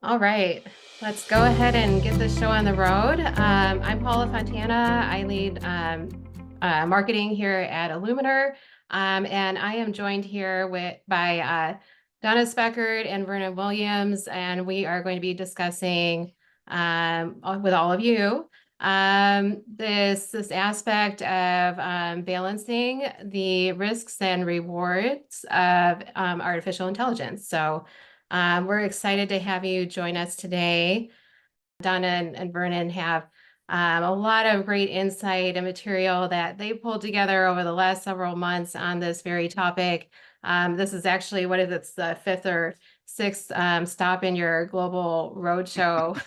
All right, let's go ahead and get this show on the road. I'm Paula Fontana. I lead marketing here at iluminr, and I am joined here by Donna Speckhard and Vernon Williams, and we are going to be discussing with all of you this aspect of balancing the risks and rewards of artificial intelligence. So. We're excited to have you join us today. Donna and Vernon have a lot of great insight and material that they pulled together over the last several months on this very topic. This is actually, what is it, the fifth or sixth stop in your global roadshow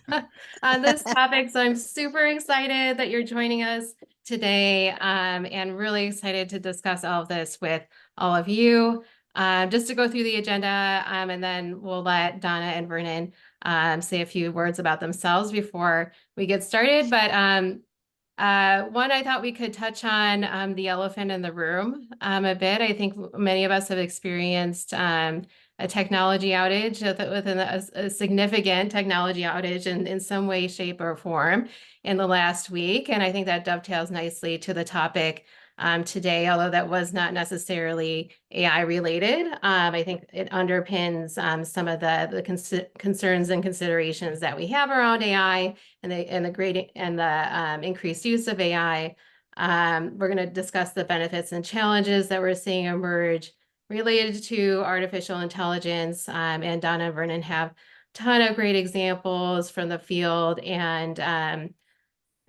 on this topic. So I'm super excited that you're joining us today and really excited to discuss all of this with all of you. Just to go through the agenda, and then we'll let Donna and Vernon say a few words about themselves before we get started. But one, I thought we could touch on the elephant in the room a bit. I think many of us have experienced a technology outage within a significant technology outage in some way, shape, or form in the last week. And I think that dovetails nicely to the topic today, although that was not necessarily AI related. I think it underpins some of the concerns and considerations that we have around AI and the increased use of AI. We're going to discuss the benefits and challenges that we're seeing emerge related to artificial intelligence. And Donna and Vernon have a ton of great examples from the field, and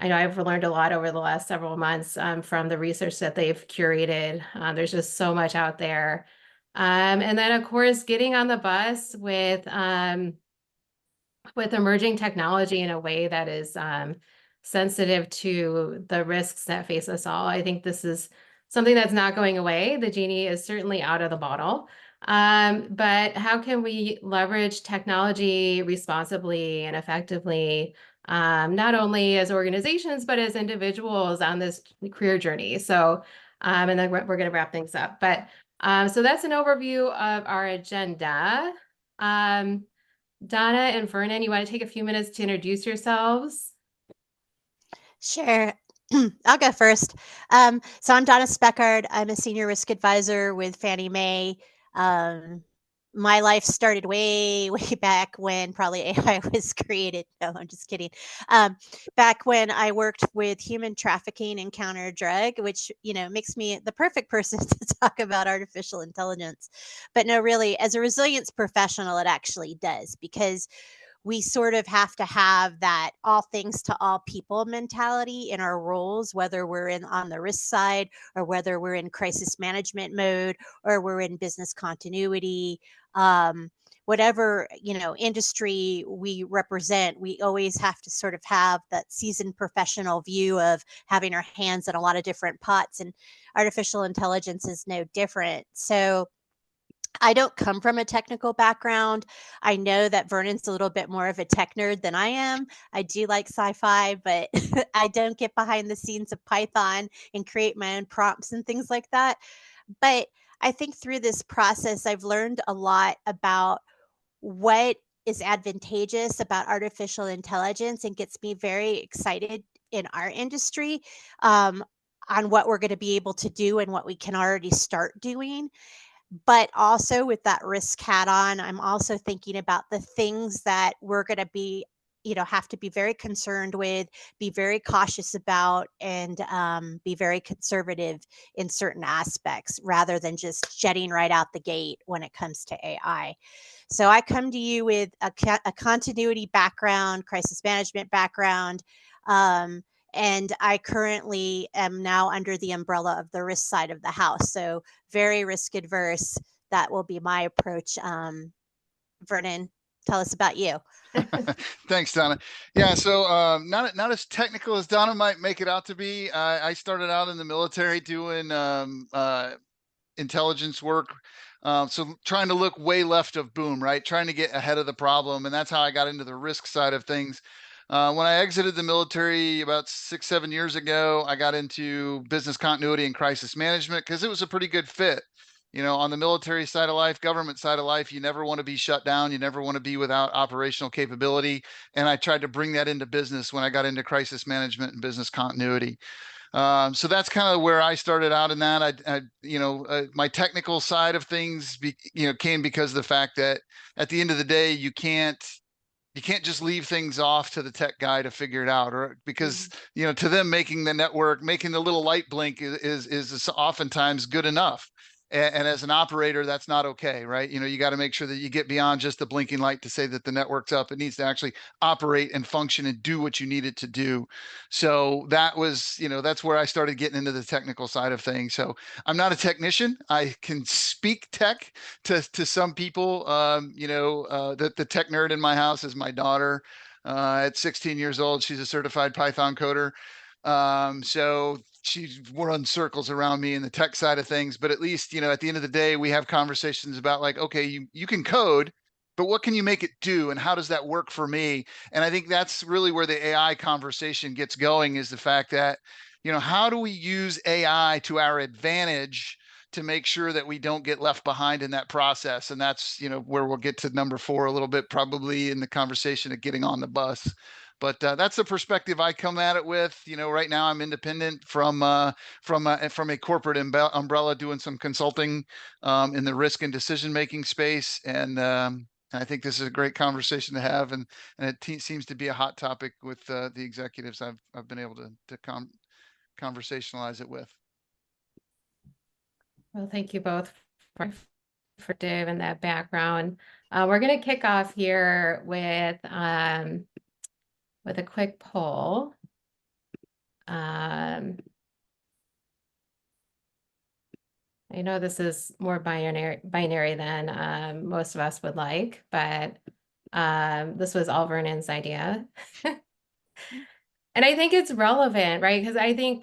I know I've learned a lot over the last several months from the research that they've curated. There's just so much out there. And then, of course, getting on the bus with emerging technology in a way that is sensitive to the risks that face us all. I think this is something that's not going away. The genie is certainly out of the bottle. But how can we leverage technology responsibly and effectively, not only as organizations, but as individuals on this career journey? So, and then we're going to wrap things up. But so that's an overview of our agenda. Donna and Vernon, you want to take a few minutes to introduce yourselves? Sure. I'll go first. So I'm Donna Speckhard. I'm a senior risk advisor with Fannie Mae. My life started way back when probably AI was created. No, I'm just kidding. Back when I worked with human trafficking and counter drug, which, makes me the perfect person to talk about artificial intelligence. But no, really, as a resilience professional, it actually does, because we sort of have to have that all things to all people mentality in our roles, whether we're on the risk side, or whether we're in crisis management mode, or we're in business continuity. Whatever industry we represent, we always have to sort of have that seasoned professional view of having our hands in a lot of different pots, and artificial intelligence is no different. So I don't come from a technical background. I know that Vernon's a little bit more of a tech nerd than I am. I do like sci-fi, but I don't get behind the scenes of Python and create my own prompts and things like that. But I think through this process, I've learned a lot about what is advantageous about artificial intelligence, and gets me very excited in our industry on what we're going to be able to do and what we can already start doing. But also, with that risk hat on, I'm also thinking about the things that we're going to be, have to be very concerned with, be very cautious about, and be very conservative in certain aspects, rather than just jetting right out the gate when it comes to AI. So I come to you with a continuity background, crisis management background. And I currently am now under the umbrella of the risk side of the house. So very risk adverse. That will be my approach. Vernon, tell us about you. Thanks, Donna. Yeah, so not as technical as Donna might make it out to be. I started out in the military doing intelligence work. So trying to look way left of boom, right? Trying to get ahead of the problem. And that's how I got into the risk side of things. When I exited the military about 6-7 years ago, I got into business continuity and crisis management because it was a pretty good fit. You know, on the military side of life, government side of life, you never want to be shut down. You never want to be without operational capability. And I tried to bring that into business when I got into crisis management and business continuity. So that's kind of where I started out in that. My technical side of things, came because of the fact that at the end of the day, you can't just leave things off to the tech guy to figure it out, or because to them making the network, making the little light blink is oftentimes good enough. And as an operator, that's not okay, right? You got to make sure that you get beyond just the blinking light to say that the network's up. It needs to actually operate and function and do what you need it to do. So that was, that's where I started getting into the technical side of things. So I'm not a technician. I can speak tech to some people. The tech nerd in my house is my daughter. At 16 years old, she's a certified Python coder. So she's run circles around me in the tech side of things, but at least, at the end of the day, we have conversations about like, okay, you can code, but what can you make it do? And how does that work for me? And I think that's really where the AI conversation gets going, is the fact that, how do we use AI to our advantage to make sure that we don't get left behind in that process? And that's, where we'll get to number 4 a little bit, probably in the conversation of getting on the bus. But that's the perspective I come at it with. Right now I'm independent from a corporate umbrella, doing some consulting in the risk and decision making space. And I think this is a great conversation to have, and it seems to be a hot topic with the executives I've been able to conversationalize it with. Well, thank you both for Dave and that background. We're going to kick off here with a quick poll. I know this is more binary than most of us would like, but this was all Vernon's idea. And I think it's relevant, right? Because I think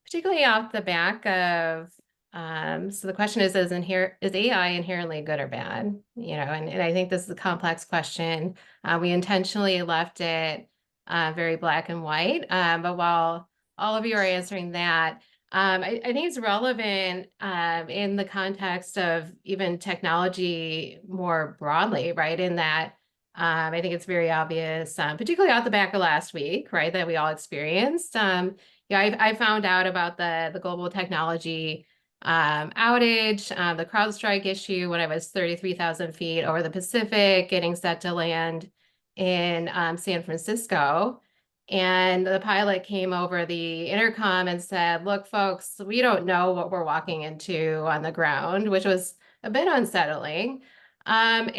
particularly off the back of, so the question is AI inherently good or bad? And I think this is a complex question. We intentionally left it very black and white. But while all of you are answering that, I think it's relevant in the context of even technology more broadly, right? In that I think it's very obvious, particularly out the back of last week, right, that we all experienced. I found out about the global technology outage, the CrowdStrike issue when I was 33,000 feet over the Pacific, getting set to land in San Francisco. And the pilot came over the intercom and said, "Look, folks, we don't know what we're walking into on the ground," which was a bit unsettling. And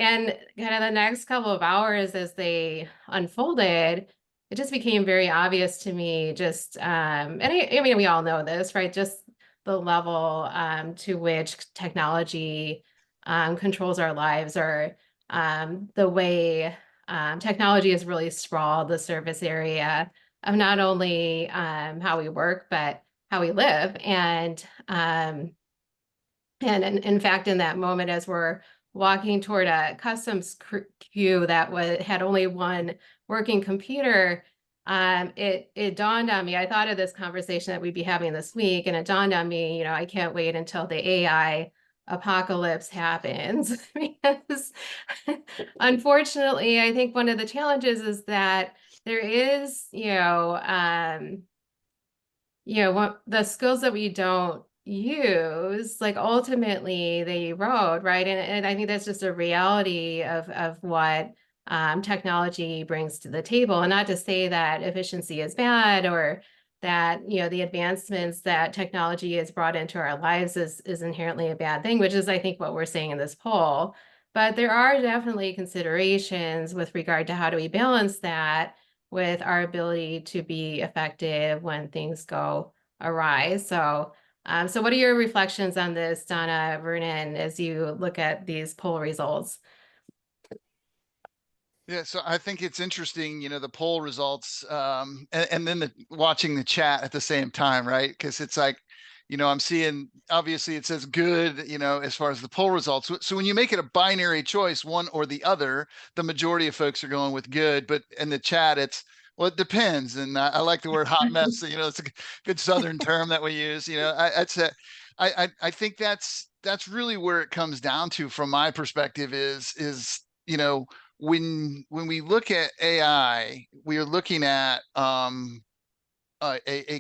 kind of the next couple of hours as they unfolded, it just became very obvious to me just, and I mean, we all know this, right? Just the level to which technology controls our lives, or the way technology has really sprawled the surface area of not only how we work, but how we live. And in fact, in that moment, as we're walking toward a customs queue that had only one working computer, it dawned on me. I thought of this conversation that we'd be having this week, and it dawned on me, I can't wait until the AI apocalypse happens. Because unfortunately, I think one of the challenges is that there is, the skills that we don't use, like ultimately they erode, right? And I think that's just a reality of what technology brings to the table. And not to say that efficiency is bad, or that the advancements that technology has brought into our lives is inherently a bad thing, which is, I think, what we're saying in this poll. But there are definitely considerations with regard to how do we balance that with our ability to be effective when things go awry. So what are your reflections on this, Donna, Vernon, as you look at these poll results? Yeah, so I think it's interesting, the poll results, and then watching the chat at the same time, right? Because it's like, I'm seeing, obviously it says good, as far as the poll results. So when you make it a binary choice, one or the other, the majority of folks are going with good. But in the chat, it's, well, it depends. And I like the word hot mess. It's a good Southern term that we use. I think that's really where it comes down to from my perspective is, you know, when we look at AI, we are looking at a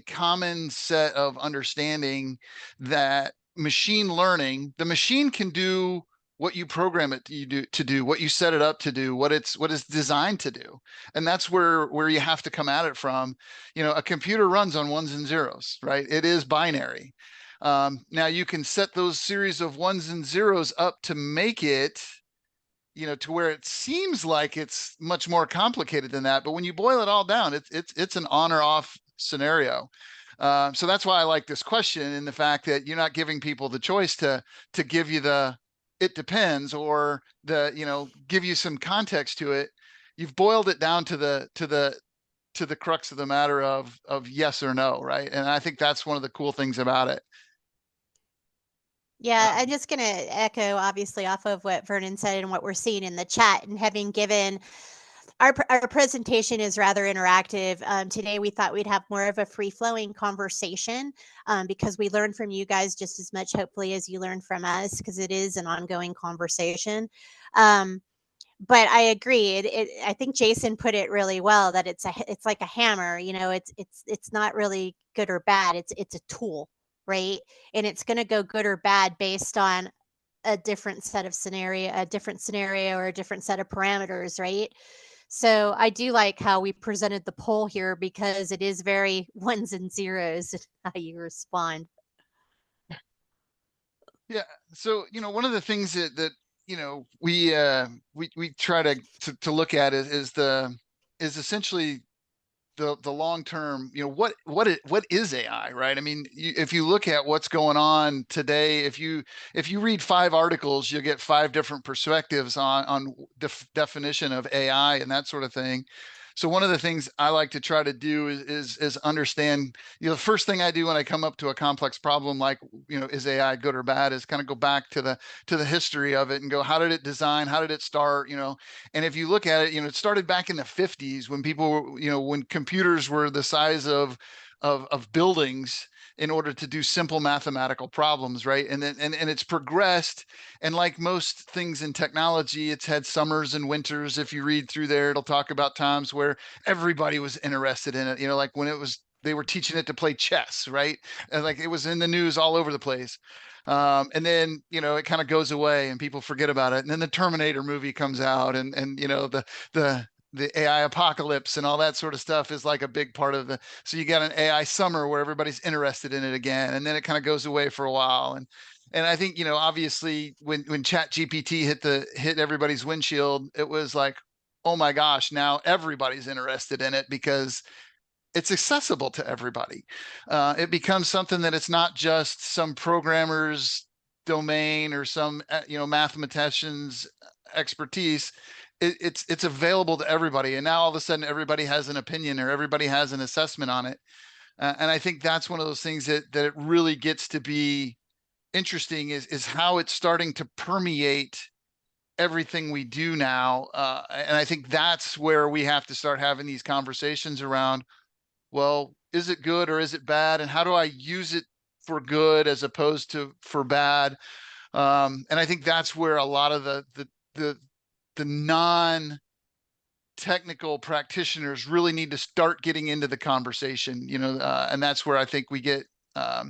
common set of understanding that machine learning, the machine can do what you program it to do, what you set it up to do, what it's designed to do. And that's where you have to come at it from. You know, a computer runs on ones and zeros, right? It is binary. Now you can set those series of ones and zeros up to make it, you know, to where it seems like it's much more complicated than that. But when you boil it all down, it's an on or off scenario. So that's why I like this question, and the fact that you're not giving people the choice to give you the it depends, or the, you know, give you some context to it. You've boiled it down to the crux of the matter of yes or no, right? And I think that's one of the cool things about it. Yeah, I'm just going to echo, obviously, off of what Vernon said and what we're seeing in the chat. And having given our presentation is rather interactive. Today, we thought we'd have more of a free-flowing conversation because we learn from you guys just as much, hopefully, as you learn from us, because it is an ongoing conversation. But I agree. I think Jason put it really well, that it's like a hammer. You know, it's not really good or bad. It's a tool, right? And it's going to go good or bad based on a different set of scenario, a different scenario, or a different set of parameters, right? So I do like how we presented the poll here, because it is very ones and zeros how you respond. Yeah. So, you know, one of the things that you know, we try to look at is essentially the long term, you know, what is AI, right? I mean, if you look at what's going on today, if you read 5 articles, you'll get 5 different perspectives on definition of AI and that sort of thing. So one of the things I like to try to do is understand, you know, the first thing I do when I come up to a complex problem like, you know, is AI good or bad, is kind of go back to the history of it and go, how did it design? How did it start? You know, and if you look at it, you know, it started back in the 50s when people were, you know, when computers were the size of buildings in order to do simple mathematical problems, right? And then and it's progressed. And like most things in technology, it's had summers and winters. If you read through there, it'll talk about times where everybody was interested in it. You know, like when they were teaching it to play chess, right? And like it was in the news all over the place. And then, you know, it kind of goes away and people forget about it. And then the Terminator movie comes out, and you know, the AI apocalypse and all that sort of stuff is like a big part of so you got an AI summer where everybody's interested in it again, and then it kind of goes away for a while. And I think, you know, obviously when Chat GPT hit everybody's windshield, it was like, oh my gosh, now everybody's interested in it because it's accessible to everybody. It becomes something that it's not just some programmer's domain or some, you know, mathematician's expertise. It's available to everybody, and now all of a sudden everybody has an opinion or everybody has an assessment on it. And I think that's one of those things that it really gets to be interesting is how it's starting to permeate everything we do now. And I think that's where we have to start having these conversations around, well, is it good or is it bad? And how do I use it for good as opposed to for bad? And I think that's where a lot of the non-technical practitioners really need to start getting into the conversation, you know, and that's where I think we get a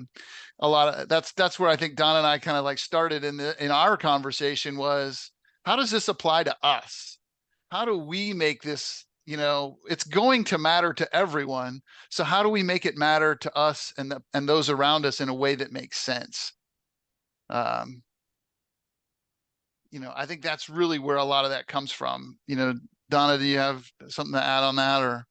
lot of that's where I think Donna and I kind of like started in our conversation was, how does this apply to us? How do we make this, you know, it's going to matter to everyone. So how do we make it matter to us and those around us in a way that makes sense? You know, I think that's really where a lot of that comes from. You know, Donna, do you have something to add on that, or?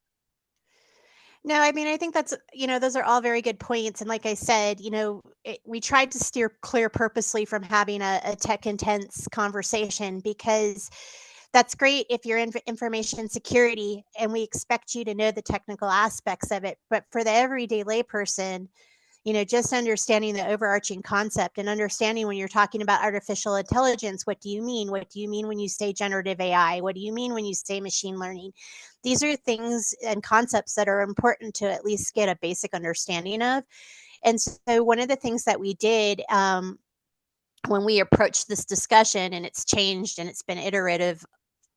No, I mean, I think that's, you know, those are all very good points. And like I said, you know, we tried to steer clear purposely from having a tech intense conversation, because that's great if you're in information security and we expect you to know the technical aspects of it. But for the everyday layperson, you know, just understanding the overarching concept and understanding when you're talking about artificial intelligence, what do you mean? What do you mean when you say generative AI? What do you mean when you say machine learning? These are things and concepts that are important to at least get a basic understanding of. And so one of the things that we did when we approached this discussion, and it's changed and it's been iterative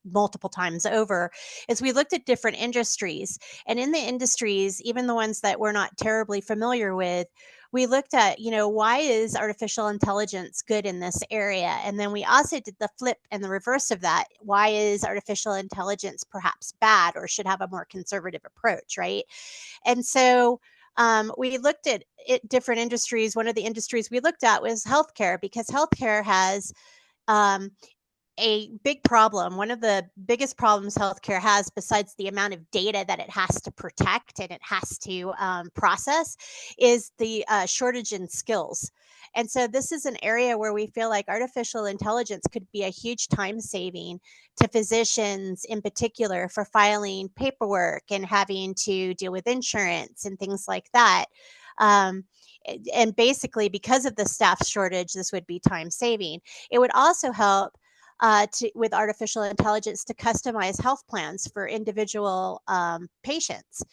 multiple times over, is we looked at different industries. And in the industries, even the ones that we're not terribly familiar with, we looked at, why is artificial intelligence good in this area? And then we also did the flip and the reverse of that. Why is artificial intelligence perhaps bad or should have a more conservative approach, right? And so we looked at different industries. One of the industries we looked at was healthcare, because healthcare has a big problem. One of the biggest problems healthcare has, besides the amount of data that it has to protect and it has to process, is the shortage in skills. And so this is an area where we feel like artificial intelligence could be a huge time saving to physicians in particular for filing paperwork and having to deal with insurance and things like that. And basically, because of the staff shortage, this would be time saving. It would also help with artificial intelligence to customize health plans for individual patients,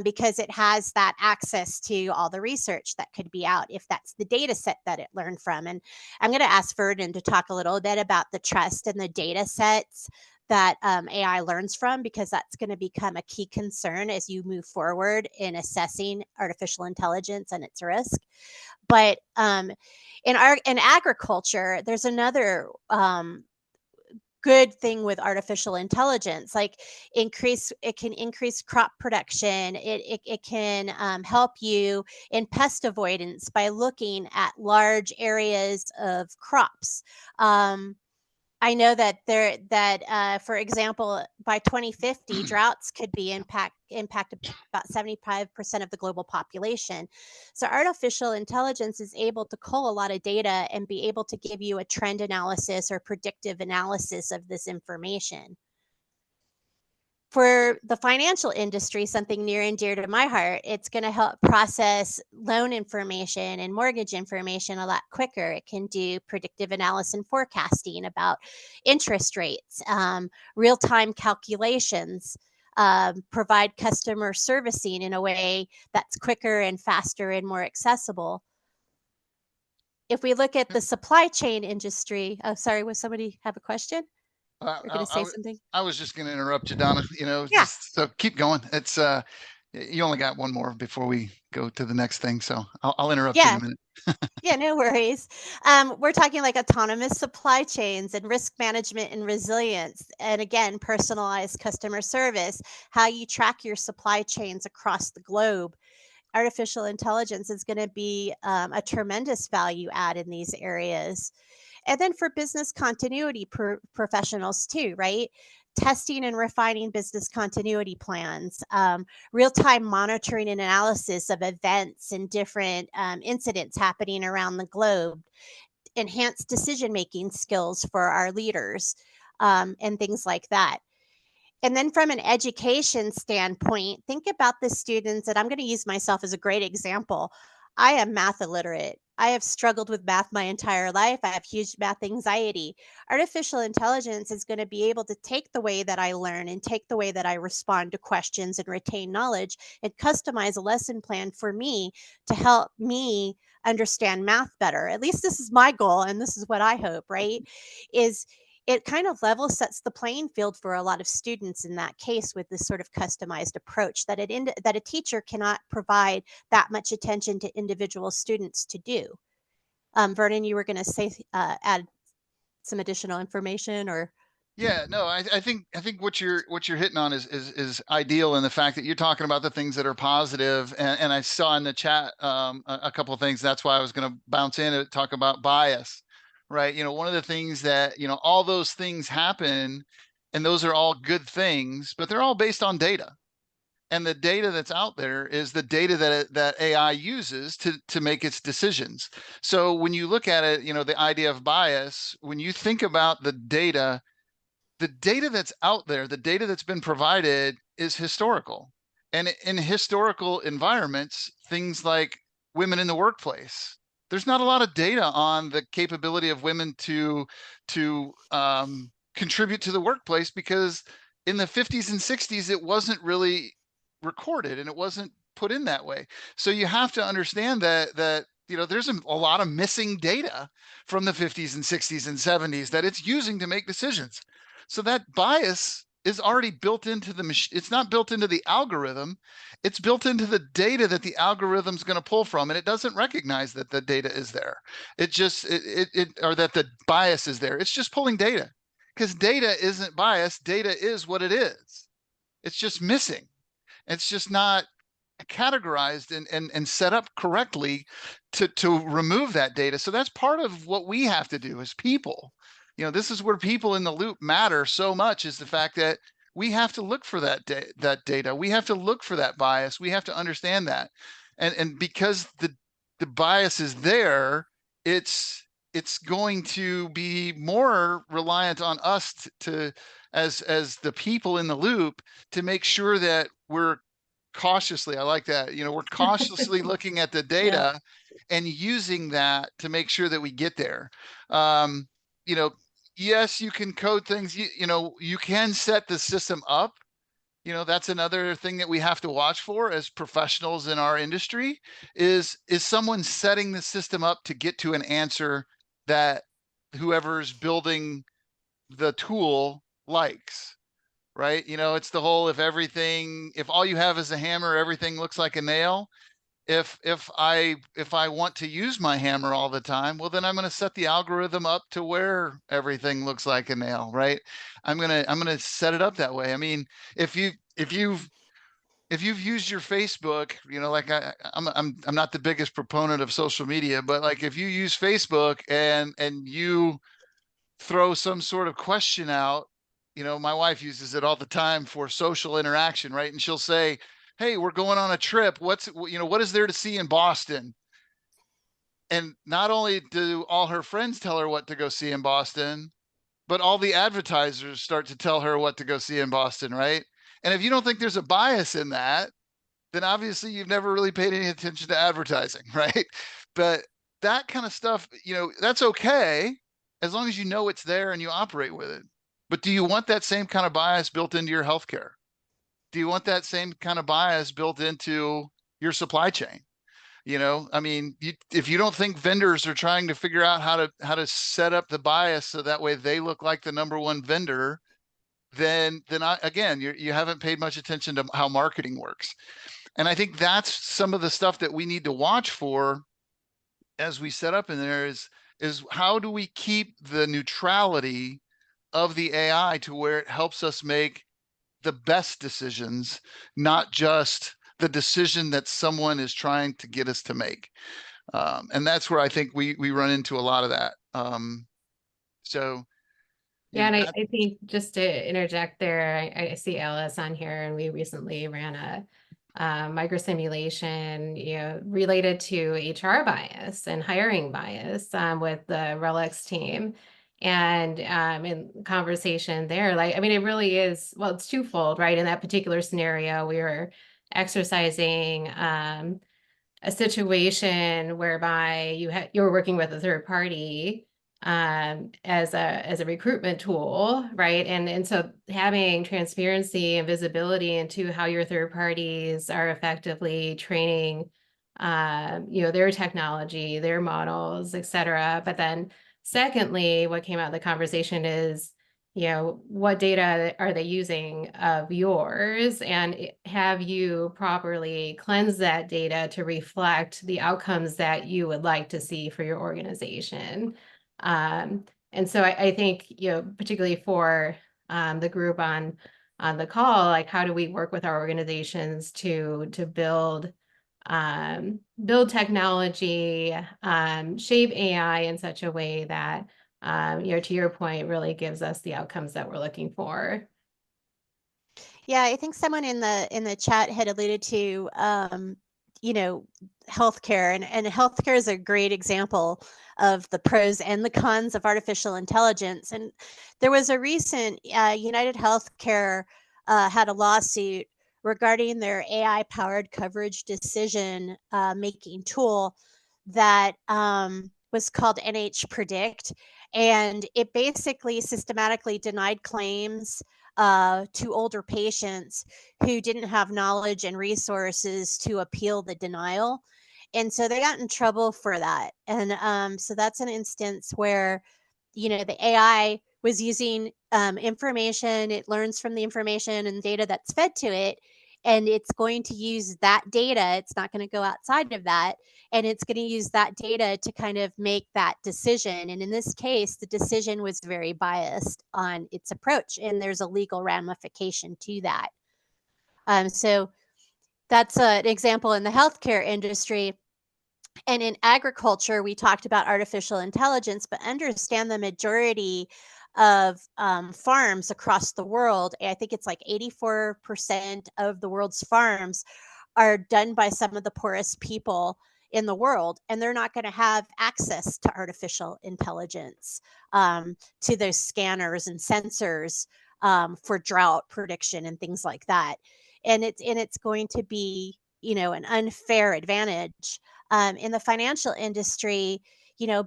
because it has that access to all the research that could be out if that's the data set that it learned from. And I'm going to ask Vernon to talk a little bit about the trust and the data sets that AI learns from, because that's going to become a key concern as you move forward in assessing artificial intelligence and its risk. But in agriculture, there's another good thing with artificial intelligence, like it can increase crop production. It can help you in pest avoidance by looking at large areas of crops. I know that for example, by 2050, droughts could be impact about 75% of the global population. So artificial intelligence is able to cull a lot of data and be able to give you a trend analysis or predictive analysis of this information. For the financial industry, something near and dear to my heart, it's going to help process loan information and mortgage information a lot quicker. It can do predictive analysis and forecasting about interest rates, real-time calculations, provide customer servicing in a way that's quicker and faster and more accessible. If we look at the supply chain industry, oh, sorry, was somebody have a question? You're going to say something? I was just going to interrupt you, Donna. Yeah. Just so keep going. It's you only got one more before we go to the next thing, so I'll interrupt you in a minute. Yeah, no worries. We're talking like autonomous supply chains and risk management and resilience. And again, personalized customer service, how you track your supply chains across the globe. Artificial intelligence is going to be a tremendous value add in these areas. And then for business continuity professionals too, right? Testing and refining business continuity plans, real-time monitoring and analysis of events and different incidents happening around the globe, enhanced decision-making skills for our leaders, and things like that. And then from an education standpoint, think about the students, and I'm going to use myself as a great example. I am math illiterate. I have struggled with math my entire life. I have huge math anxiety. Artificial intelligence is going to be able to take the way that I learn and take the way that I respond to questions and retain knowledge and customize a lesson plan for me to help me understand math better. At least this is my goal, and this is what I hope, right? Is it kind of level sets the playing field for a lot of students in that case with this sort of customized approach that a teacher cannot provide that much attention to individual students to do. Vernon, you were going to say add some additional information, or? Yeah, no, I think what you're hitting on is ideal in the fact that you're talking about the things that are positive, and I saw in the chat a couple of things. That's why I was going to bounce in and talk about bias. Right. One of the things that, all those things happen, and those are all good things, but they're all based on data. And the data that's out there is the data that AI uses to make its decisions. So when you look at it, the idea of bias, when you think about the data that's out there, the data that's been provided is historical. And in historical environments, things like women in the workplace, there's not a lot of data on the capability of women to contribute to the workplace, because in the 50s and 60s, it wasn't really recorded and it wasn't put in that way. So you have to understand that there's a lot of missing data from the 50s and 60s and 70s that it's using to make decisions. So that bias is already built into the machine. It's not built into the algorithm. It's built into the data that the algorithm's going to pull from, and it doesn't recognize that the data is there. It just or that the bias is there. It's just pulling data, because data isn't biased. Data is what it is. It's just missing. It's just not categorized and set up correctly to remove that data. So that's part of what we have to do as people. This is where people in the loop matter so much, is the fact that we have to look for that data. We have to look for that bias. We have to understand that. And because the bias is there, it's going to be more reliant on us to as the people in the loop, to make sure that we're cautiously, I like that, we're cautiously looking at the data and using that to make sure that we get there. Yes, you can code things, you can set the system up. That's another thing that we have to watch for as professionals in our industry, is someone setting the system up to get to an answer that whoever's building the tool likes. Right? It's the whole, if all you have is a hammer, everything looks like a nail. If I want to use my hammer all the time, well, then I'm going to set the algorithm up to where everything looks like a nail, right? I'm going to set it up that way. I mean, if you've used your Facebook, like I'm not the biggest proponent of social media, but like if you use Facebook and you throw some sort of question out, my wife uses it all the time for social interaction, right? And she'll say, hey, we're going on a trip. What is there to see in Boston? And not only do all her friends tell her what to go see in Boston, but all the advertisers start to tell her what to go see in Boston, right? And if you don't think there's a bias in that, then obviously you've never really paid any attention to advertising, right? But that kind of stuff, that's okay, as long as you know it's there and you operate with it. But do you want that same kind of bias built into your healthcare? Do you want that same kind of bias built into your supply chain? I mean, if you don't think vendors are trying to figure out how to set up the bias so that way they look like the number one vendor, then again, you haven't paid much attention to how marketing works. And I think that's some of the stuff that we need to watch for as we set up in there, is how do we keep the neutrality of the AI to where it helps us make the best decisions, not just the decision that someone is trying to get us to make. And that's where I think we run into a lot of that. Yeah, and I think, just to interject there, I see Alice on here, and we recently ran a microsimulation, related to HR bias and hiring bias with the Relics team. And in conversation there, it really is, well, it's twofold, right? In that particular scenario, we were exercising a situation whereby you were working with a third party as a recruitment tool, right? And so having transparency and visibility into how your third parties are effectively training their technology, their models, et cetera. But then secondly, what came out of the conversation is, what data are they using of yours, and have you properly cleansed that data to reflect the outcomes that you would like to see for your organization? And so I think, particularly for the group on the call, like, how do we work with our organizations to build technology, shape AI in such a way that, to your point, really gives us the outcomes that we're looking for. Yeah, I think someone in the chat had alluded to, healthcare, and healthcare is a great example of the pros and the cons of artificial intelligence. And there was a recent United Healthcare had a lawsuit regarding their AI-powered coverage decision making tool that was called NH Predict, and it basically systematically denied claims to older patients who didn't have knowledge and resources to appeal the denial. And so they got in trouble for that. And so that's an instance where, the AI was using information. It learns from the information and data that's fed to it. And it's going to use that data. It's not going to go outside of that. And it's going to use that data to kind of make that decision. And in this case, the decision was very biased on its approach. And there's a legal ramification to that. So that's an example in the healthcare industry. And in agriculture, we talked about artificial intelligence, but understand the majority of farms across the world, I think it's like 84% of the world's farms are done by some of the poorest people in the world, and they're not going to have access to artificial intelligence, to those scanners and sensors for drought prediction and things like that. And it's going to be, an unfair advantage. In the financial industry,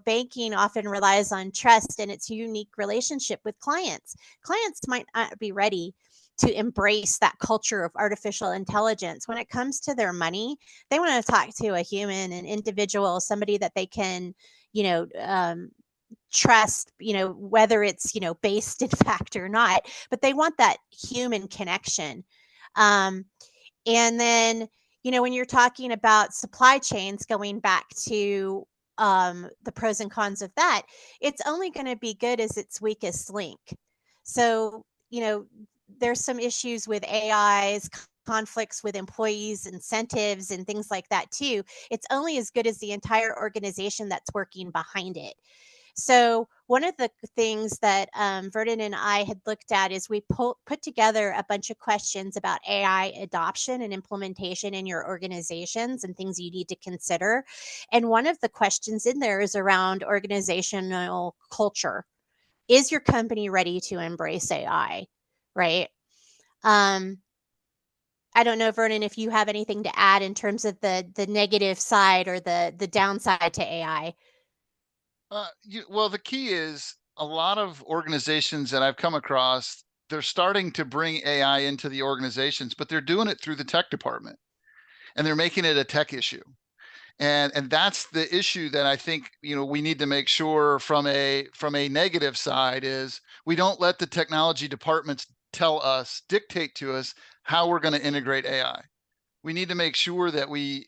banking often relies on trust and its unique relationship with clients. Clients might not be ready to embrace that culture of artificial intelligence. When it comes to their money, they want to talk to a human, an individual, somebody that they can, trust, whether it's, based in fact or not, but they want that human connection. And then, when you're talking about supply chains, going back to the pros and cons of that, it's only going to be good as its weakest link. So, there's some issues with AIs, conflicts with employees, incentives, and things like that too. It's only as good as the entire organization that's working behind it. So one of the things that Vernon and I had looked at is we put together a bunch of questions about AI adoption and implementation in your organizations and things you need to consider. And one of the questions in there is around organizational culture. Is your company ready to embrace AI? Right? I don't know, Vernon, if you have anything to add in terms of the negative side or the downside to AI. Well, the key is a lot of organizations that I've come across, they're starting to bring AI into the organizations, but they're doing it through the tech department and they're making it a tech issue. And that's the issue that I think, we need to make sure from a negative side is we don't let the technology departments dictate to us how we're going to integrate AI. We need to make sure that we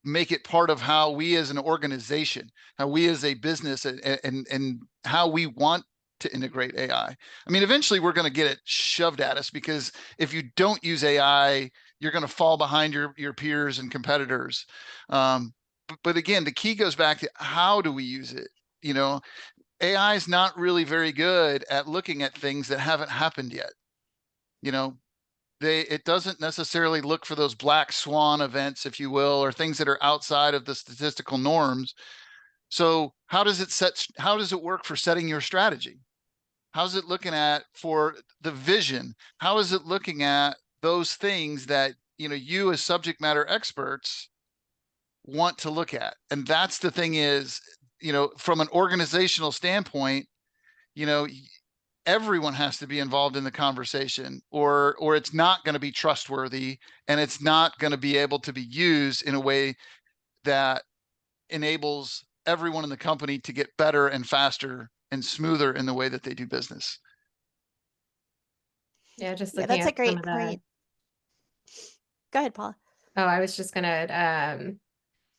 make it part of how we as an organization, how we as a business, and how we want to integrate AI. I mean, eventually we're going to get it shoved at us because if you don't use AI, you're going to fall behind your peers and competitors. But again, the key goes back to how do we use it? AI is not really very good at looking at things that haven't happened yet. It doesn't necessarily look for those black swan events, if you will, or things that are outside of the statistical norms. So how does it work for setting your strategy? How's it looking at for the vision? How is it looking at those things that, you as subject matter experts want to look at? And that's the thing is, from an organizational standpoint, everyone has to be involved in the conversation or it's not going to be trustworthy and it's not going to be able to be used in a way that enables everyone in the company to get better and faster and smoother in the way that they do business. Yeah, just Yeah, looking that's a at great some of the, point. Go ahead, Paula. oh, I was just gonna,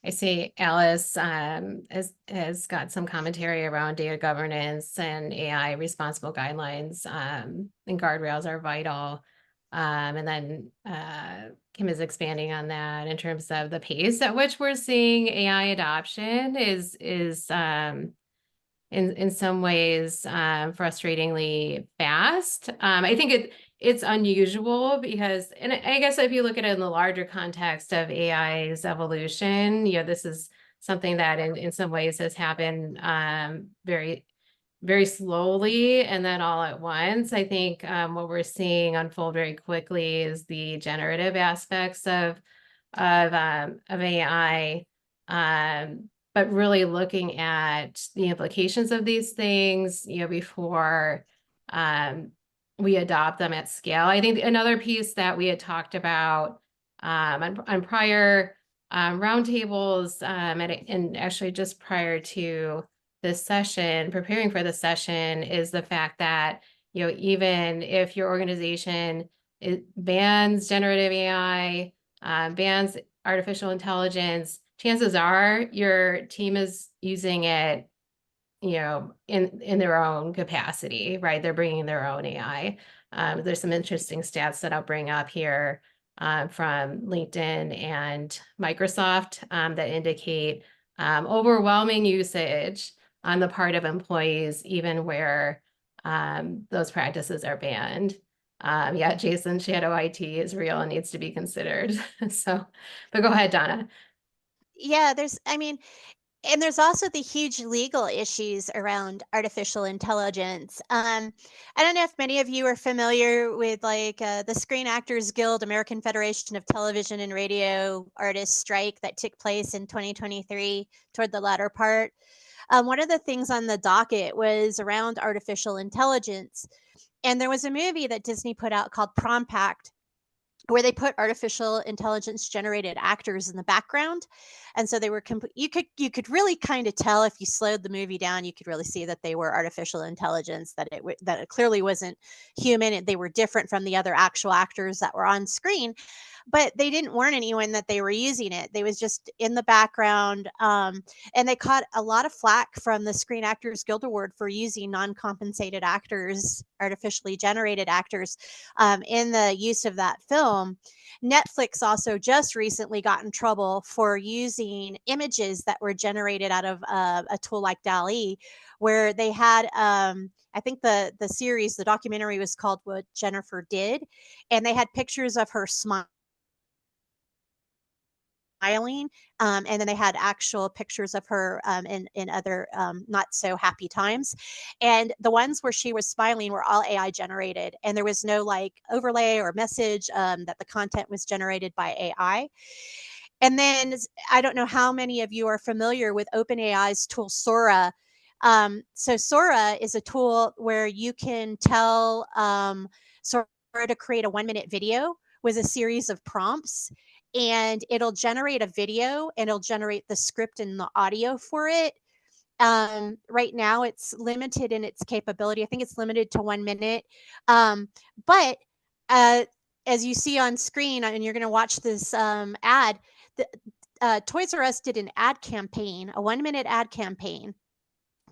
I see Alice has got some commentary around data governance and AI responsible guidelines, and guardrails are vital. And then Kim is expanding on that in terms of the pace at which we're seeing AI adoption is in some ways frustratingly fast. I think it's unusual because, and I guess if you look at it in the larger context of AI's evolution, this is something that in some ways has happened very, very slowly and then all at once. I think what we're seeing unfold very quickly is the generative aspects of AI. But really looking at the implications of these things, before we adopt them at scale. I think another piece that we had talked about on prior roundtables and actually just prior to this session, preparing for the session, is the fact that, you know, even if your organization bans generative AI, bans artificial intelligence, chances are your team is using it, you know, in their own capacity, right? They're bringing their own AI. There's some interesting stats that I'll bring up here from LinkedIn and Microsoft that indicate overwhelming usage on the part of employees, even where those practices are banned. Yeah, Jason, shadow IT is real and needs to be considered. So, but go ahead, Donna. Yeah, and there's also the huge legal issues around artificial intelligence. I don't know if many of you are familiar with the Screen Actors Guild, American Federation of Television and Radio Artists strike that took place in 2023 toward the latter part. One of the things on the docket was around artificial intelligence. And there was a movie that Disney put out called Prompact, where they put artificial intelligence generated actors in the background. And so they were you could really kind of tell, if you slowed the movie down, you could really see that they were artificial intelligence, that it clearly wasn't human. They were different from the other actual actors that were on screen, but they didn't warn anyone that they were using it. They was just in the background. And they caught a lot of flack from the Screen Actors Guild Award for using non-compensated actors, artificially generated actors, in the use of that film. Netflix also just recently got in trouble for using images that were generated out of a tool like DALL-E, where they had, I think the series, the documentary was called What Jennifer Did, and they had pictures of her smiling, and then they had actual pictures of her in other not so happy times. And the ones where she was smiling were all AI generated, and there was no like overlay or message, that the content was generated by AI. And then I don't know how many of you are familiar with OpenAI's tool Sora. So Sora is a tool where you can tell Sora to create a 1-minute video with a series of prompts, and it'll generate a video and it'll generate the script and the audio for it. Right now it's limited in its capability. I think it's limited to 1 minute. But as you see on screen, and you're going to watch this ad, Toys R Us did an ad campaign, a 1-minute ad campaign.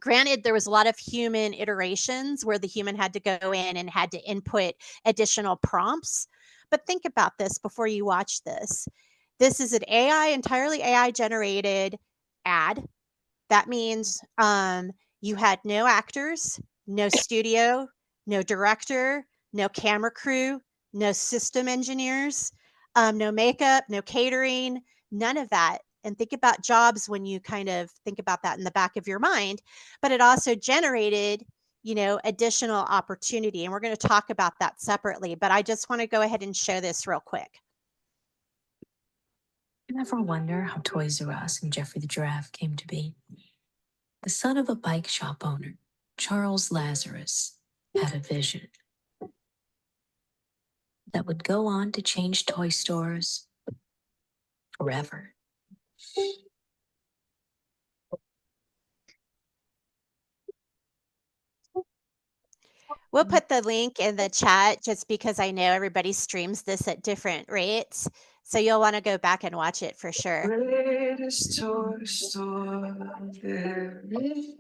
Granted, there was a lot of human iterations where the human had to go in and had to input additional prompts. But think about this before you watch this. This is an entirely AI generated ad. That means you had no actors, no studio, no director, no camera crew, no system engineers, no makeup, no catering, none of that. And think about jobs when you kind of think about that in the back of your mind. But it also generated, additional opportunity. And we're going to talk about that separately. But I just want to go ahead and show this real quick. You ever wonder how Toys R Us and Jeffrey the Giraffe came to be? The son of a bike shop owner, Charles Lazarus, had a vision that would go on to change toy stores forever. We'll put the link in the chat just because I know everybody streams this at different rates. So you'll want to go back and watch it for sure. Greatest toy store there is,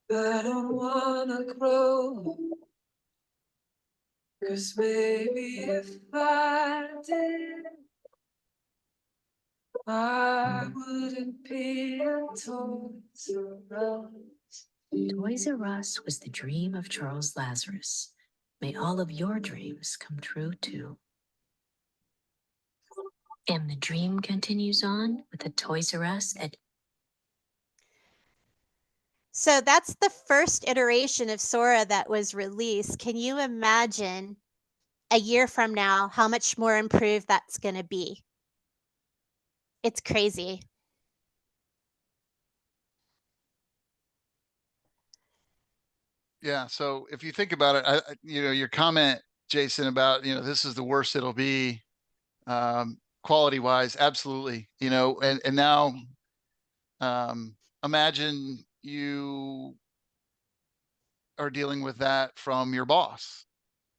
but I wanna grow. 'Cause maybe if I did, I wouldn't be a Toys R Us. Toys R Us was the dream of Charles Lazarus. May all of your dreams come true too. And the dream continues on with the Toys R Us at. So that's the first iteration of Sora that was released. Can you imagine a year from now how much more improved that's going to be? It's crazy. Yeah. So if you think about it, your comment, Jason, about, this is the worst it'll be, quality wise. Absolutely. And now, imagine you are dealing with that from your boss.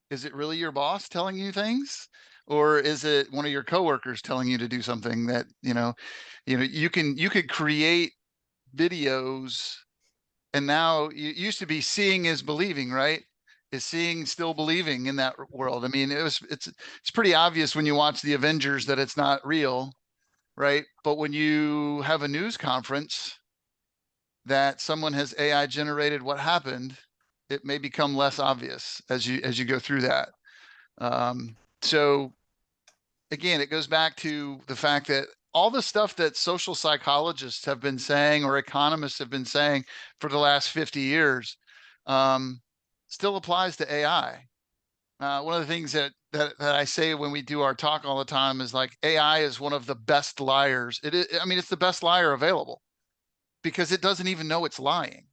Is it really your boss telling you things? Or is it one of your coworkers telling you to do something that, you could create videos. And now it used to be seeing is believing, right? Is seeing still believing in that world? I mean, it's pretty obvious when you watch the Avengers that it's not real, right? But when you have a news conference that someone has AI generated what happened, it may become less obvious as you go through that. So again, it goes back to the fact that all the stuff that social psychologists have been saying or economists have been saying for the last 50 years still applies to AI. One of the things that I say when we do our talk all the time is like AI is one of the best liars. It is, I mean, it's the best liar available because it doesn't even know it's lying.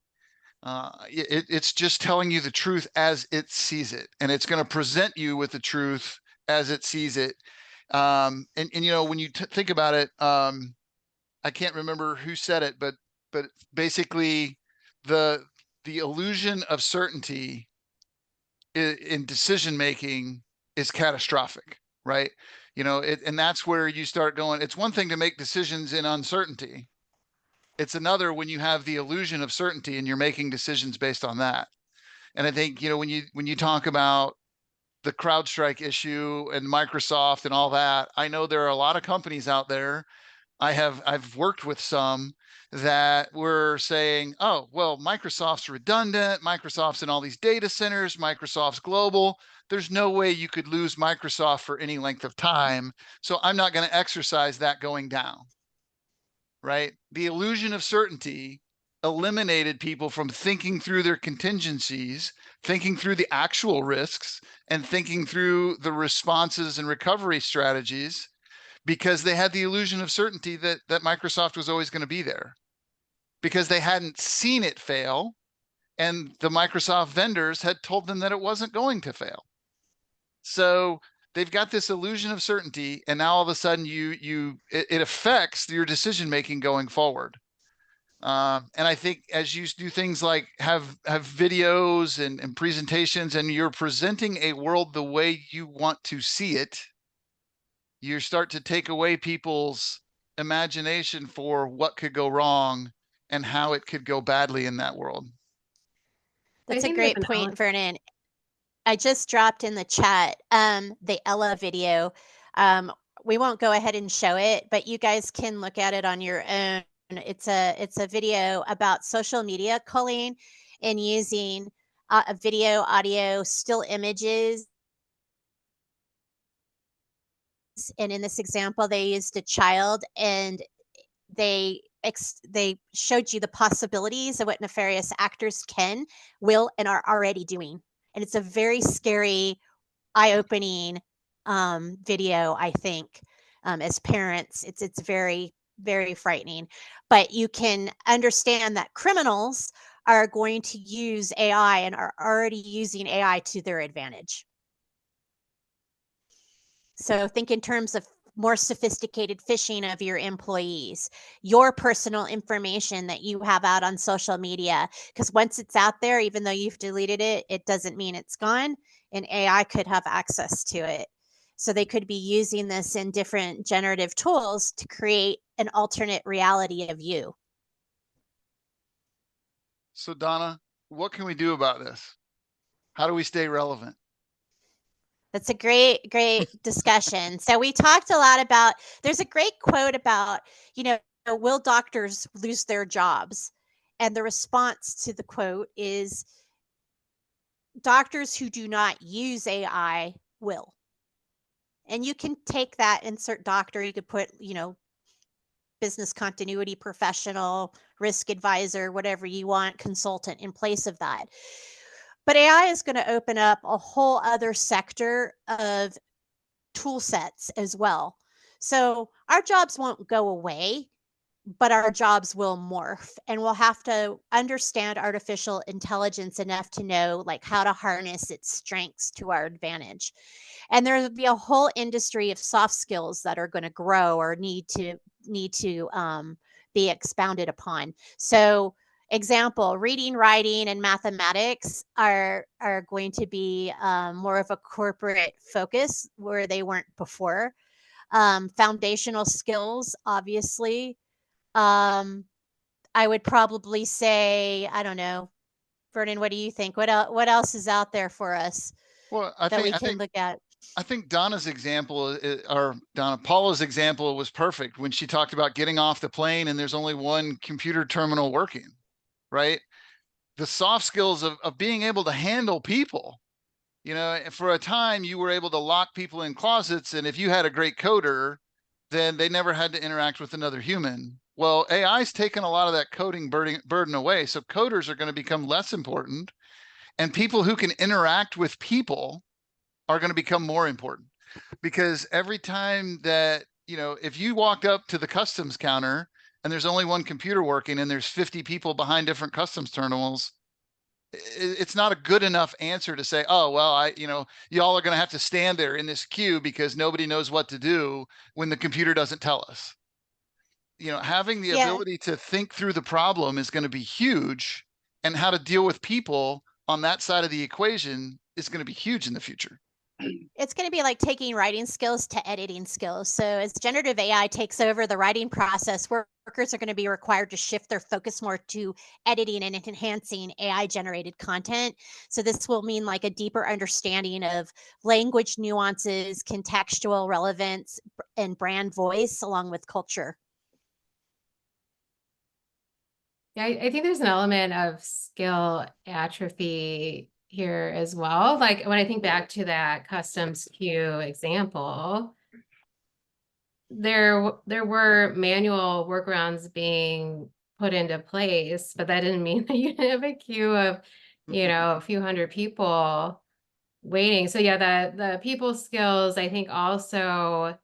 It's just telling you the truth as it sees it, and it's going to present you with the truth as it sees it. And when you think about it, I can't remember who said it, but basically the illusion of certainty in decision making is catastrophic, right? And that's where you start going. It's one thing to make decisions in uncertainty. It's another when you have the illusion of certainty and you're making decisions based on that. And I think, when you talk about the CrowdStrike issue and Microsoft and all that, I know there are a lot of companies out there. I've worked with some that were saying, oh, well, Microsoft's redundant, Microsoft's in all these data centers, Microsoft's global. There's no way you could lose Microsoft for any length of time. So I'm not going to exercise that going down. Right? The illusion of certainty eliminated people from thinking through their contingencies, thinking through the actual risks, and thinking through the responses and recovery strategies because they had the illusion of certainty that Microsoft was always going to be there because they hadn't seen it fail and the Microsoft vendors had told them that it wasn't going to fail. So they've got this illusion of certainty, and now all of a sudden it affects your decision making going forward. And I think as you do things like have videos and presentations, and you're presenting a world the way you want to see it, you start to take away people's imagination for what could go wrong and how it could go badly in that world. That's a great point, Vernon. I just dropped in the chat the Ella video. We won't go ahead and show it, but you guys can look at it on your own. It's a video about social media culling and using video, audio, still images. And in this example, they used a child, and they showed you the possibilities of what nefarious actors can, will, and are already doing. And it's a very scary, eye-opening video, I think. As parents, it's very, very frightening. But you can understand that criminals are going to use AI and are already using AI to their advantage. So think in terms of more sophisticated phishing of your employees, your personal information that you have out on social media, because once it's out there, even though you've deleted it, it doesn't mean it's gone, and AI could have access to it. So they could be using this in different generative tools to create an alternate reality of you. So Donna, what can we do about this? How do we stay relevant? That's a great, great discussion. So we talked a lot about, there's a great quote about, will doctors lose their jobs? And the response to the quote is, doctors who do not use AI will. And you can take that, insert doctor, you could put, business continuity professional, risk advisor, whatever you want, consultant in place of that. But AI is going to open up a whole other sector of tool sets as well. So our jobs won't go away. but our jobs will morph, and we'll have to understand artificial intelligence enough to know like how to harness its strengths to our advantage. And there'll be a whole industry of soft skills that are going to grow or need to be expounded upon. So example, reading, writing, and mathematics are going to be more of a corporate focus where they weren't before. Foundational skills, obviously. I would probably say, I don't know, Vernon, what do you think? What else is out there for us Well, that we can look at? I think Donna's example, or Paula's example, was perfect when she talked about getting off the plane and there's only one computer terminal working, right? The soft skills of being able to handle people. You know, for a time you were able to lock people in closets, and if you had a great coder, then they never had to interact with another human. Well, AI's taken a lot of that coding burden away, so coders are going to become less important, and people who can interact with people are going to become more important. Because every time that, you know, if you walked up to the customs counter and there's only one computer working and there's 50 people behind different customs terminals, it's not a good enough answer to say, oh, well, y'all are going to have to stand there in this queue because nobody knows what to do when the computer doesn't tell us. You know, having the ability to think through the problem is going to be huge, and how to deal with people on that side of the equation is going to be huge in the future. It's going to be like taking writing skills to editing skills. So as generative AI takes over the writing process, workers are going to be required to shift their focus more to editing and enhancing AI generated content. So this will mean like a deeper understanding of language nuances, contextual relevance, and brand voice along with culture. Yeah, I think there's an element of skill atrophy here as well. Like when I think back to that customs queue example, there were manual workarounds being put into place, but that didn't mean that you have a queue of, you know, a few hundred people waiting. So yeah, the people skills, I think also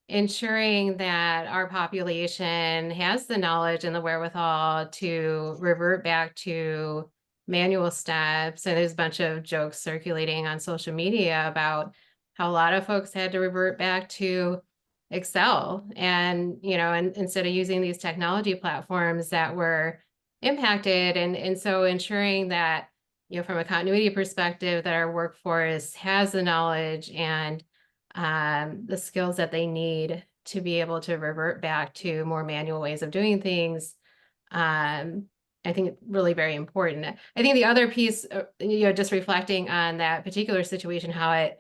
ensuring that our population has the knowledge and the wherewithal to revert back to manual steps. And there's a bunch of jokes circulating on social media about how a lot of folks had to revert back to Excel and, you know, and instead of using these technology platforms that were impacted. And so ensuring that, you know, from a continuity perspective, that our workforce has the knowledge and the skills that they need to be able to revert back to more manual ways of doing things. I think really very important. I think the other piece, you know, just reflecting on that particular situation, how it,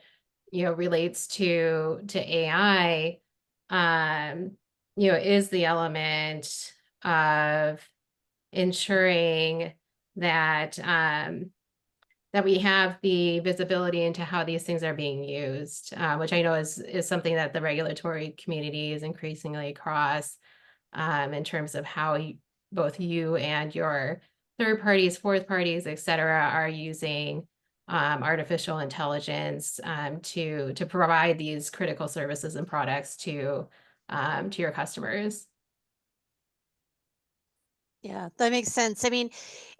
you know, relates to AI, you know, is the element of ensuring that that we have the visibility into how these things are being used, which I know is something that the regulatory community is increasingly across, in terms of how both you and your third parties, fourth parties, et cetera, are using artificial intelligence to provide these critical services and products to your customers. Yeah, that makes sense. I mean,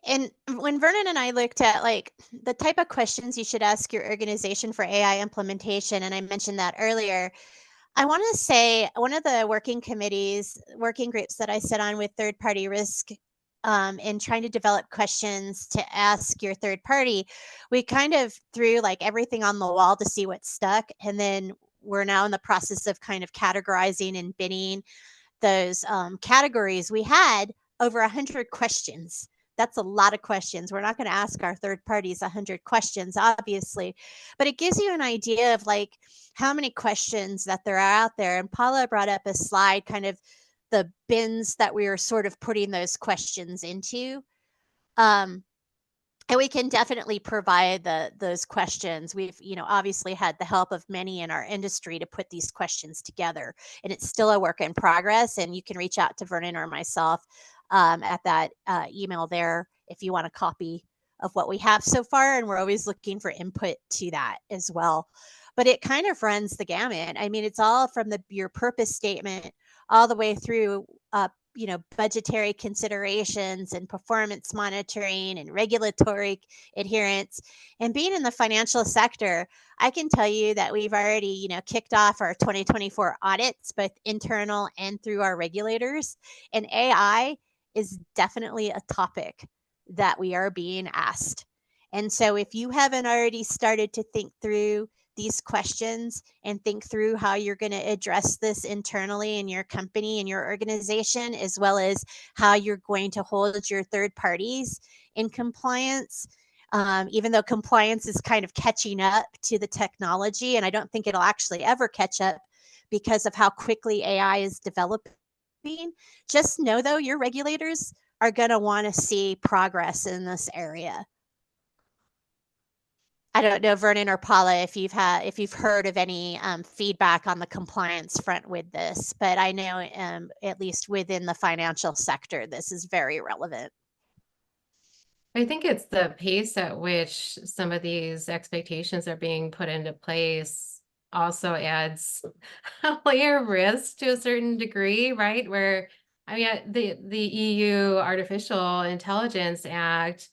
and when Vernon and I looked at like the type of questions you should ask your organization for AI implementation, and I mentioned that earlier, I want to say one of the working groups that I sit on with third party risk in trying to develop questions to ask your third party, we kind of threw like everything on the wall to see what stuck. And then we're now in the process of kind of categorizing and binning those categories. We had over 100 questions. That's a lot of questions. We're not going to ask our third parties 100 questions, obviously, but it gives you an idea of like how many questions that there are out there. And Paula brought up a slide, kind of the bins that we were sort of putting those questions into. And we can definitely provide those questions. We've, you know, obviously had the help of many in our industry to put these questions together, and it's still a work in progress. And you can reach out to Vernon or myself at that email there if you want a copy of what we have so far. And we're always looking for input to that as well. But it kind of runs the gamut. I mean, it's all from your purpose statement all the way through budgetary considerations and performance monitoring and regulatory adherence. And being in the financial sector, I can tell you that we've already, kicked off our 2024 audits, both internal and through our regulators. And AI is definitely a topic that we are being asked. And so if you haven't already started to think through these questions and think through how you're going to address this internally in your company and your organization, as well as how you're going to hold your third parties in compliance, even though compliance is kind of catching up to the technology, and I don't think it'll actually ever catch up because of how quickly AI is developing. Just know, though, your regulators are going to want to see progress in this area. I don't know, Vernon or Paula, if you've heard of any feedback on the compliance front with this, but I know at least within the financial sector, this is very relevant. I think it's the pace at which some of these expectations are being put into place also adds a layer of risk to a certain degree, right? Where, I mean, the EU Artificial Intelligence Act,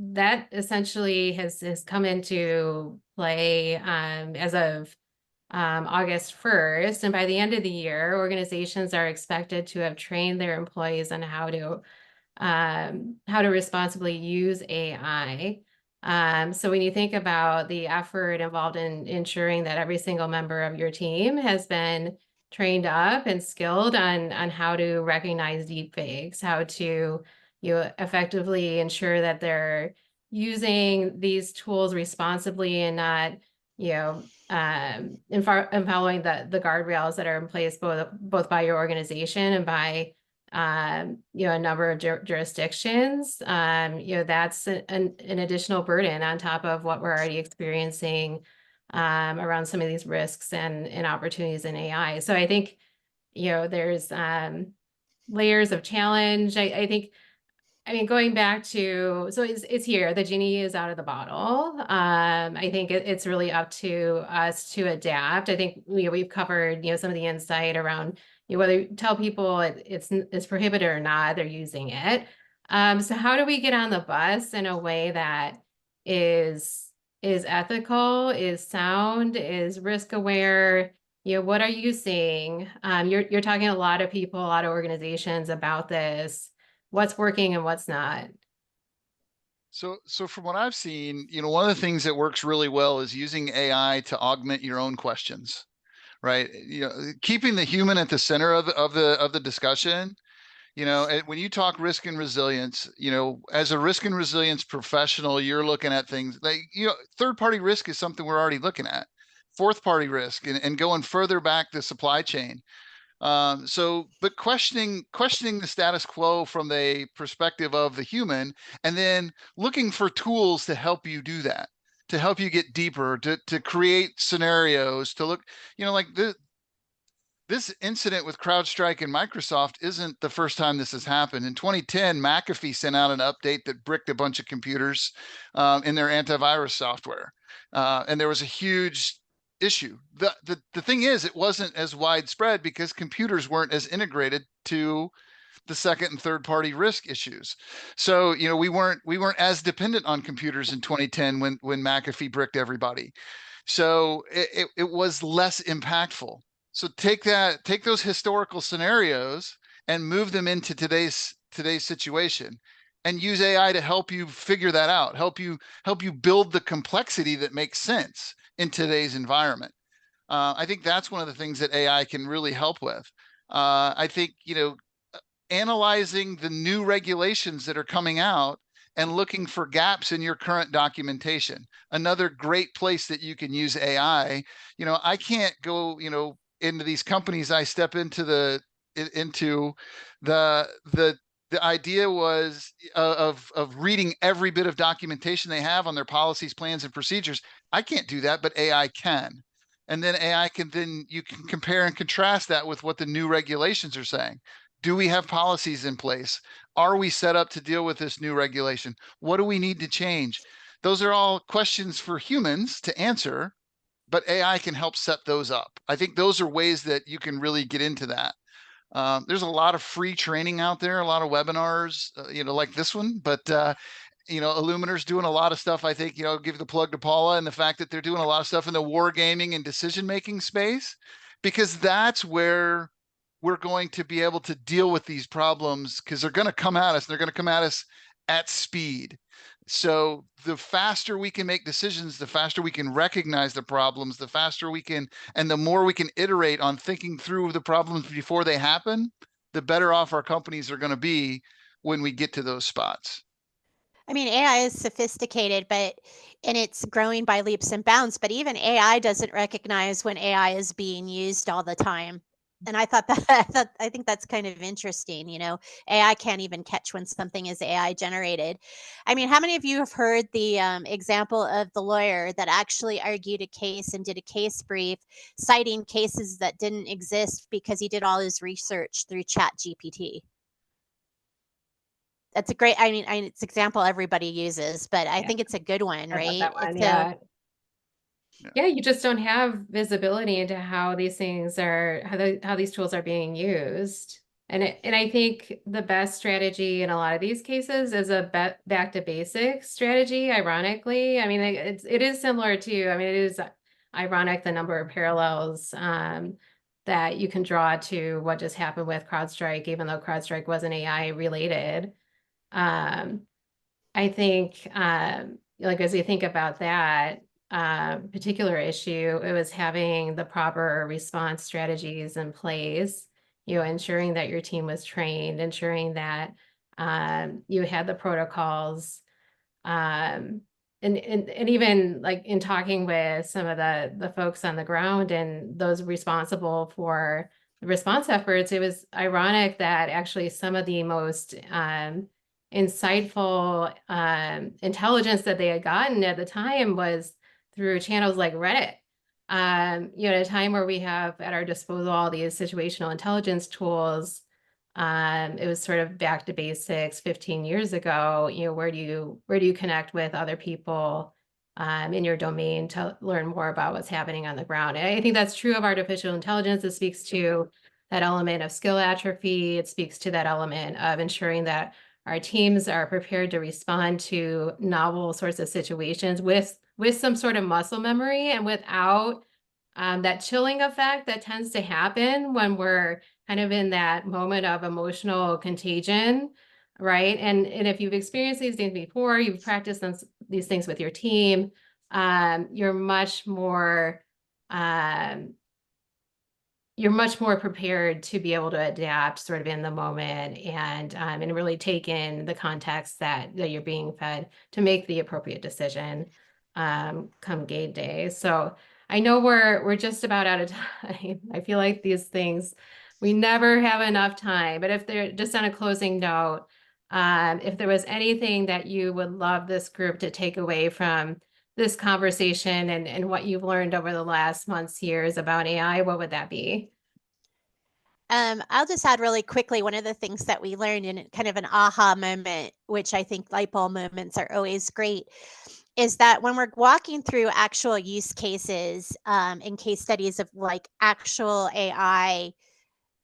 that essentially has come into play as of August 1st. And by the end of the year, organizations are expected to have trained their employees on how to responsibly use AI. So when you think about the effort involved in ensuring that every single member of your team has been trained up and skilled on how to recognize deep fakes, how to effectively ensure that they're using these tools responsibly and not, and following the guardrails that are in place both by your organization and by a number of jurisdictions, that's an additional burden on top of what we're already experiencing around some of these risks and opportunities in AI. So I think, there's layers of challenge. I mean, going back to, so it's here, the genie is out of the bottle. I think it's really up to us to adapt. I think we've covered, some of the insight around whether you tell people it's prohibited or not, they're using it. So how do we get on the bus in a way that is ethical, is sound, is risk aware? What are you seeing? You're talking to a lot of people, a lot of organizations about this. What's working and what's not? So from what I've seen, one of the things that works really well is using AI to augment your own questions, right? Keeping the human at the center of the discussion. When you talk risk and resilience, as a risk and resilience professional, you're looking at things like, third-party risk is something we're already looking at. Fourth-party risk and going further back the supply chain. But questioning the status quo from the perspective of the human, and then looking for tools to help you do that, to help you get deeper, to create scenarios, to look, like this incident with CrowdStrike and Microsoft isn't the first time this has happened. In 2010, McAfee sent out an update that bricked a bunch of computers in their antivirus software. And there was a huge issue. The thing is, it wasn't as widespread because computers weren't as integrated to the second and third party risk issues. So, we weren't as dependent on computers in 2010 when McAfee bricked everybody. So it was less impactful. So take those historical scenarios and move them into today's situation, and use AI to help you figure that out, help you build the complexity that makes sense in today's environment. I think that's one of the things that AI can really help with. I think, analyzing the new regulations that are coming out and looking for gaps in your current documentation. Another great place that you can use AI. I can't go, into these companies I step into the idea was of reading every bit of documentation they have on their policies, plans, and procedures. I can't do that, but AI can. And then you can compare and contrast that with what the new regulations are saying. Do we have policies in place? Are we set up to deal with this new regulation? What do we need to change? Those are all questions for humans to answer, but AI can help set those up. I think those are ways that you can really get into that. There's a lot of free training out there, a lot of webinars, like this one, but iluminr's doing a lot of stuff. I think, give the plug to Paula and the fact that they're doing a lot of stuff in the wargaming and decision-making space, because that's where we're going to be able to deal with these problems, because they're going to come at us. They're going to come at us at speed. So the faster we can make decisions, the faster we can recognize the problems, the faster we can, and the more we can iterate on thinking through the problems before they happen, the better off our companies are going to be when we get to those spots. I mean, AI is sophisticated, and it's growing by leaps and bounds, but even AI doesn't recognize when AI is being used all the time. And I think that's kind of interesting. AI can't even catch when something is AI generated. I mean, how many of you have heard the example of the lawyer that actually argued a case and did a case brief citing cases that didn't exist because he did all his research through ChatGPT? That's a great, it's an example everybody uses, but I think it's a good one, I love right? that one, So, yeah. Yeah, you just don't have visibility into how these things are, how these tools are being used. And I think the best strategy in a lot of these cases is a back to basics strategy, ironically. I mean, it is similar to, it is ironic the number of parallels that you can draw to what just happened with CrowdStrike, even though CrowdStrike wasn't AI related. I think, like, as you think about that particular issue, it was having the proper response strategies in place, ensuring that your team was trained, ensuring that you had the protocols, and even like in talking with some of the folks on the ground and those responsible for the response efforts, it was ironic that actually some of the most insightful intelligence that they had gotten at the time was through channels like Reddit. At a time where we have at our disposal all these situational intelligence tools, it was sort of back to basics 15 years ago. Where do you connect with other people in your domain to learn more about what's happening on the ground? And I think that's true of artificial intelligence. It speaks to that element of skill atrophy. It speaks to that element of ensuring that our teams are prepared to respond to novel sorts of situations with some sort of muscle memory and without that chilling effect that tends to happen when we're kind of in that moment of emotional contagion, right? And if you've experienced these things before, you've practiced these things with your team, you're much more prepared to be able to adapt sort of in the moment and really take in the context that you're being fed to make the appropriate decision come game day. So I know we're just about out of time. I feel like these things, we never have enough time, but if they're just on a closing note, if there was anything that you would love this group to take away from this conversation and what you've learned over the last months, years about AI, what would that be? I'll just add really quickly, one of the things that we learned in kind of an aha moment, which I think light bulb moments are always great, is that when we're walking through actual use cases and case studies of like actual AI,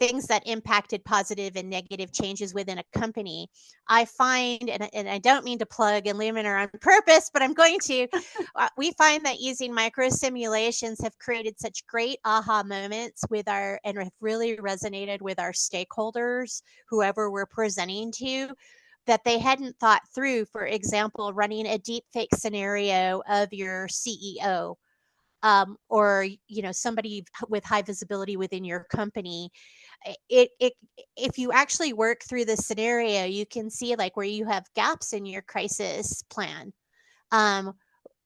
things that impacted positive and negative changes within a company, I find, and I don't mean to plug iluminr on purpose, but I'm going to, we find that using micro simulations have created such great aha moments and have really resonated with our stakeholders, whoever we're presenting to, that they hadn't thought through. For example, running a deepfake scenario of your CEO, or somebody with high visibility within your company. If you actually work through the scenario, you can see like where you have gaps in your crisis plan. I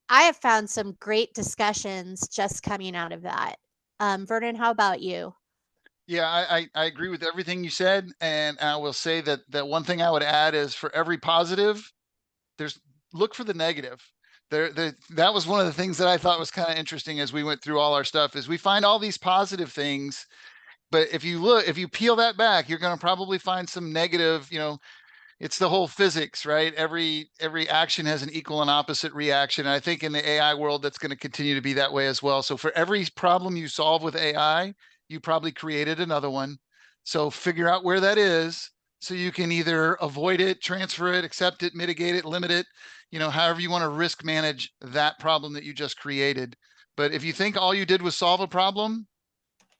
have found some great discussions just coming out of that. Vernon, how about you? Yeah, I agree with everything you said. And I will say that one thing I would add is, for every positive, look for the negative. That was one of the things that I thought was kind of interesting as we went through all our stuff, is we find all these positive things, but if you peel that back, you're going to probably find some negative. It's the whole physics, right? Every action has an equal and opposite reaction. And I think in the AI world, that's going to continue to be that way as well. So for every problem you solve with AI, you probably created another one. So figure out where that is so you can either avoid it, transfer it, accept it, mitigate it, limit it, however you want to risk manage that problem that you just created. But if you think all you did was solve a problem,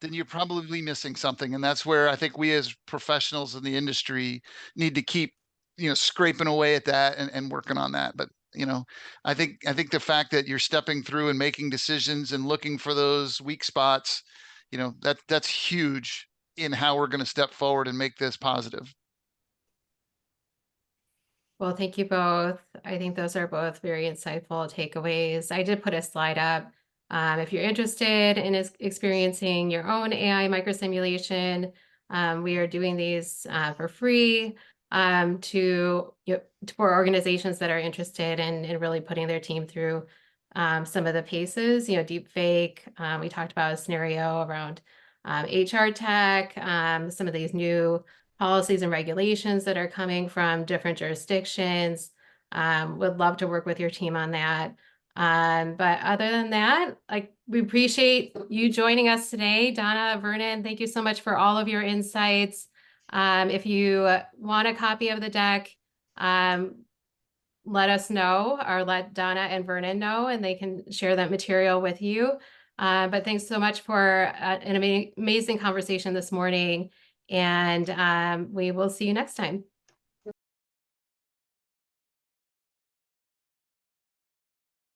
then you're probably missing something. And that's where I think we as professionals in the industry need to keep, scraping away at that and working on that. But, I think the fact that you're stepping through and making decisions and looking for those weak spots, that's huge in how we're going to step forward and make this positive. Well, thank you both. I think those are both very insightful takeaways. I did put a slide up. If you're interested in experiencing your own AI microsimulation, we are doing these for free for organizations that are interested in really putting their team through some of the paces, deep fake. We talked about a scenario around HR tech, some of these new policies and regulations that are coming from different jurisdictions. Would love to work with your team on that. But other than that, we appreciate you joining us today. Donna, Vernon, thank you so much for all of your insights. If you want a copy of the deck, let us know, or let Donna and Vernon know, and they can share that material with you. But thanks so much for an amazing conversation this morning. And we will see you next time.